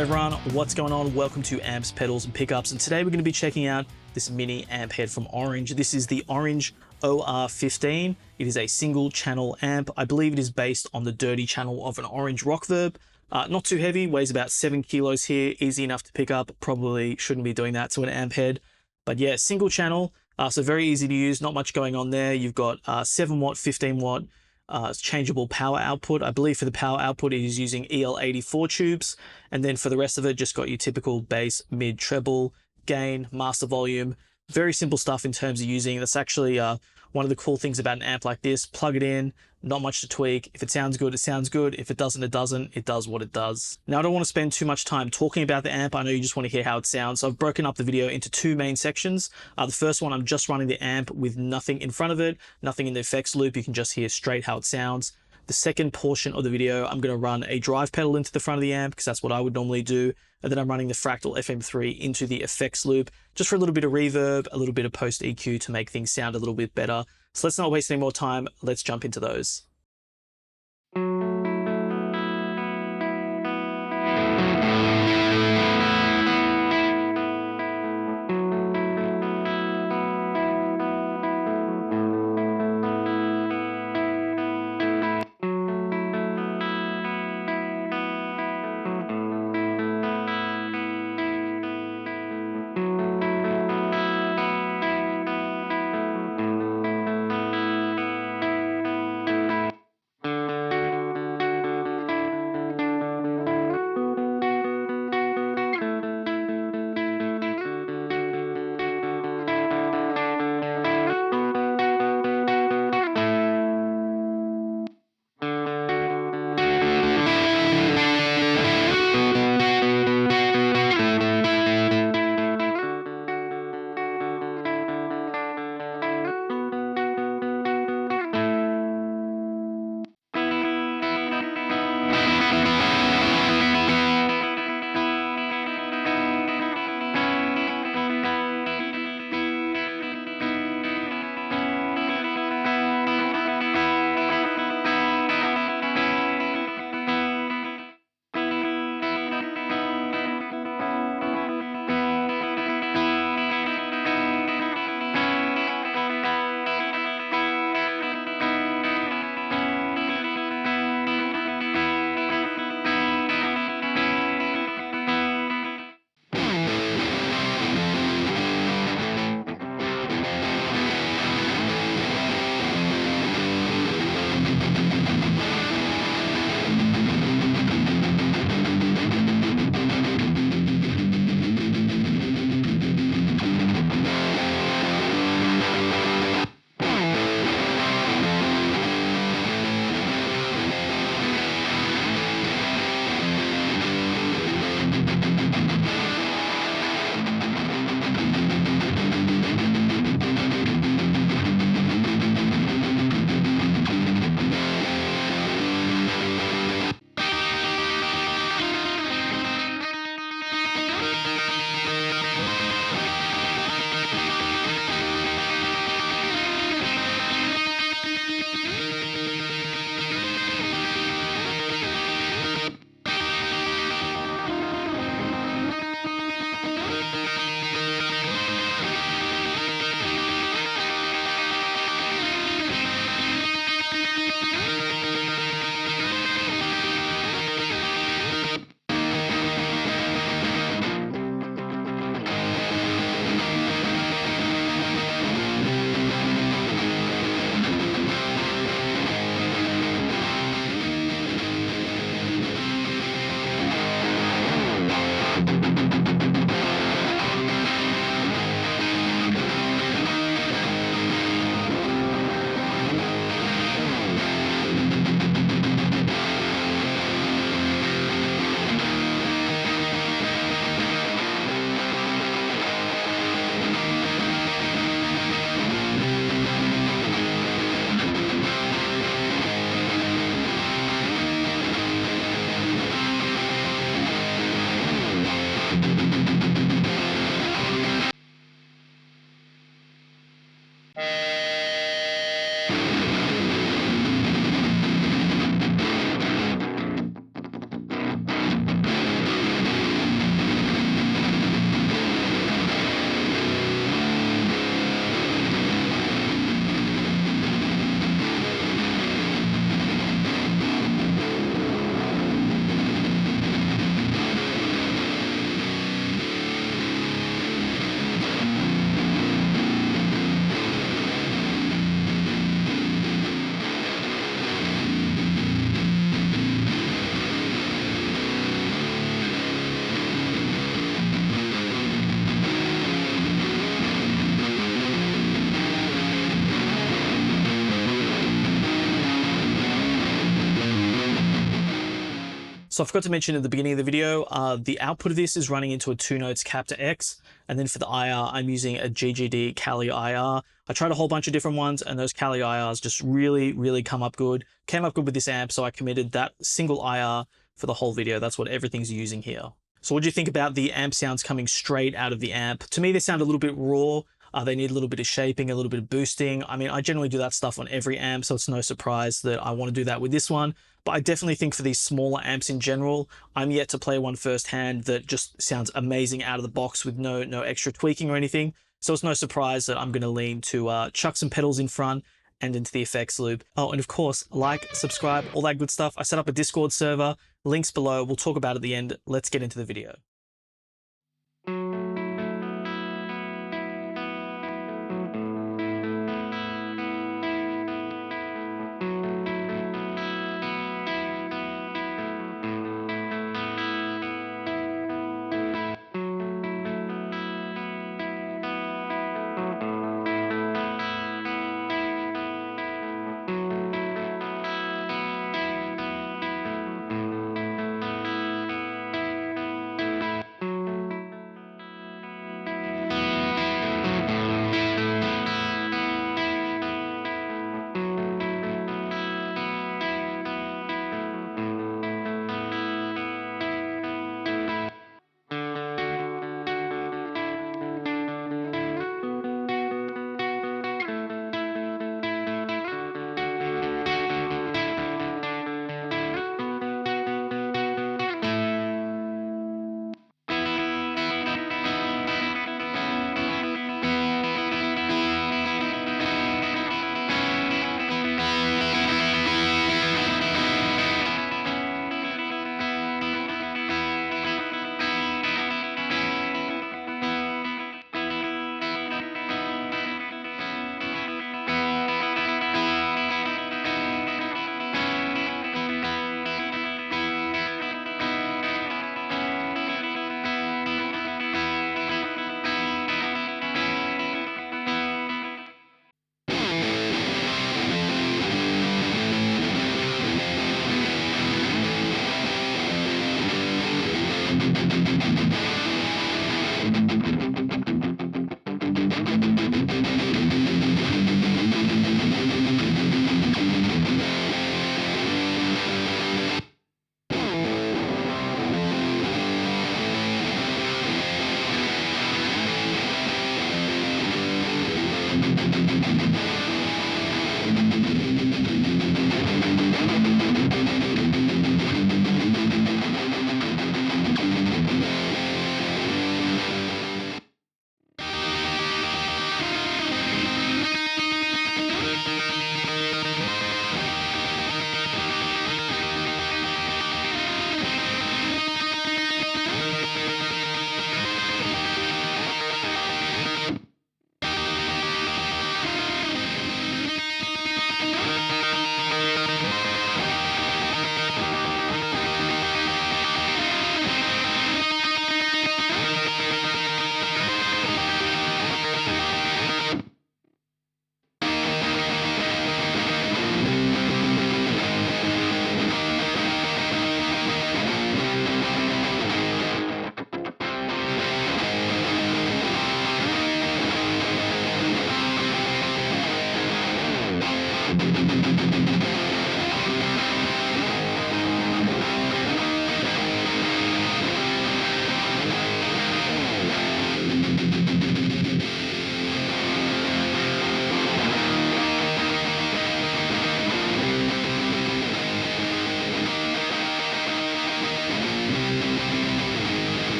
everyone, what's going on? Welcome to Amps, Pedals and Pickups, and today we're going to be checking out this mini amp head from Orange. This is the Orange OR15. It is a single channel amp. I believe it is based on the dirty channel of an Orange Rockverb. Not too heavy, weighs about 7 kilos here, easy enough to pick up. Probably shouldn't be doing that to an amp head. But yeah, single channel, so very easy to use, not much going on there. You've got 7 watt, 15 watt, changeable power output. I believe for the power output it is using EL84 tubes, and then for the rest of it just got your typical bass, mid, treble, gain, master volume. Very simple stuff in terms of using. That's actually one of the cool things about an amp like this. Plug it in, not much to tweak. If it sounds good, it sounds good. If it doesn't, it doesn't. It does what it does. Now, I don't want to spend too much time talking about the amp. I know you just want to hear how it sounds. So I've broken up the video into two main sections. The first one, I'm just running the amp with nothing in front of it, nothing in the effects loop. You can just hear straight how it sounds. The second portion of the video, I'm going to run a drive pedal into the front of the amp because that's what I would normally do. And then I'm running the Fractal FM3 into the effects loop just for a little bit of reverb, a little bit of post EQ to make things sound a little bit better. So let's not waste any more time. Let's jump into those. So I forgot to mention at the beginning of the video, the output of this is running into a 2-notes Captor X. And then for the IR, I'm using a GGD Cali IR. I tried a whole bunch of different ones and those Cali IRs just really came up good with this amp. So I committed that single IR for the whole video. That's what everything's using here. So what do you think about the amp sounds coming straight out of the amp? To me, they sound a little bit raw. They need a little bit of shaping, a little bit of boosting. I mean, I generally do that stuff on every amp, so it's no surprise that I want to do that with this one. But I definitely think for these smaller amps in general, I'm yet to play one firsthand that just sounds amazing out of the box with no extra tweaking or anything. So it's no surprise that I'm going to lean to chuck some pedals in front and into the effects loop. Oh, and of course, like, subscribe, all that good stuff. I set up a Discord server, links below. We'll talk about it at the end. Let's get into the video.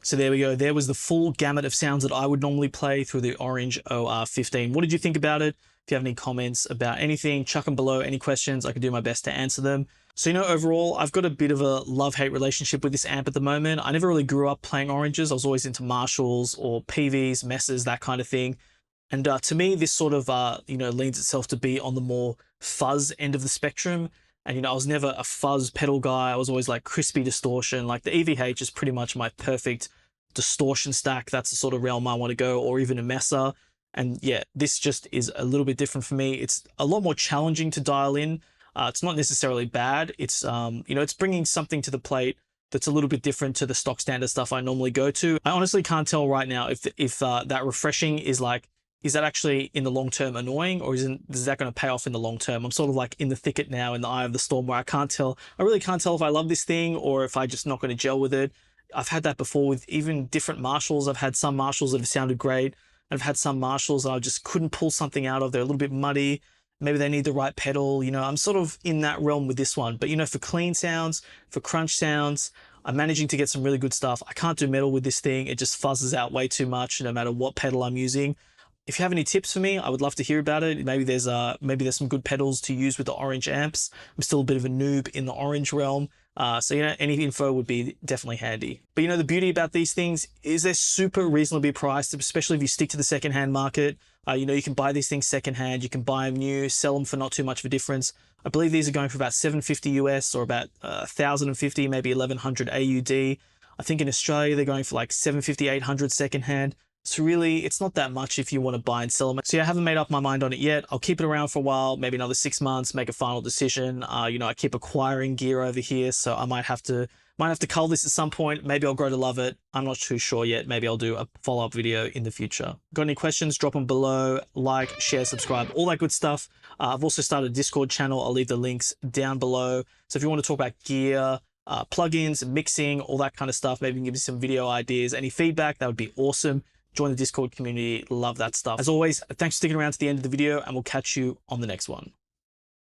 So there we go. There was the full gamut of sounds that I would normally play through the Orange OR15. What did you think about it? If you have any comments about anything, chuck them below. Any questions, I can do my best to answer them. So, overall, I've got a bit of a love-hate relationship with this amp at the moment. I never really grew up playing Oranges. I was always into Marshalls or PVs, Messes, that kind of thing. And to me, this sort of, leans itself to be on the more fuzz end of the spectrum. And, I was never a fuzz pedal guy. I was always like crispy distortion. Like the EVH is pretty much my perfect distortion stack. That's the sort of realm I want to go, or even a Mesa. And yeah, this just is a little bit different for me. It's a lot more challenging to dial in. It's not necessarily bad. It's, it's bringing something to the plate that's a little bit different to the stock standard stuff I normally go to. I honestly can't tell right now if that refreshing is like, is that actually in the long term annoying, or is that going to pay off in the long term? I'm sort of like in the thicket now, in the eye of the storm, where I really can't tell if I love this thing or if I just not going to gel with it. I've had that before with even different Marshalls. I've had some Marshalls that have sounded great. I've had some Marshalls that I just couldn't pull something out of. They're a little bit muddy. Maybe they need the right pedal. I'm sort of in that realm with this one. But, for clean sounds, for crunch sounds, I'm managing to get some really good stuff. I can't do metal with this thing. It just fuzzes out way too much no matter what pedal I'm using. If you have any tips for me, I would love to hear about it. Maybe there's some good pedals to use with the Orange amps. I'm still a bit of a noob in the Orange realm. So any info would be definitely handy. But the beauty about these things is they're super reasonably priced, especially if you stick to the secondhand market. You can buy these things secondhand, you can buy them new, sell them for not too much of a difference. I believe these are going for about $750 US or about 1,050, maybe 1,100 AUD. I think in Australia, they're going for like 750, 800 secondhand. So really, it's not that much if you want to buy and sell them. So yeah, I haven't made up my mind on it yet. I'll keep it around for a while, maybe another 6 months, make a final decision. I keep acquiring gear over here, so I might have to cull this at some point. Maybe I'll grow to love it. I'm not too sure yet. Maybe I'll do a follow-up video in the future. Got any questions? Drop them below. Like, share, subscribe, all that good stuff. I've also started a Discord channel. I'll leave the links down below. So if you want to talk about gear, plugins, mixing, all that kind of stuff, maybe you can give me some video ideas, any feedback, that would be awesome. Join the Discord community. Love that stuff. As always, thanks for sticking around to the end of the video, and we'll catch you on the next one.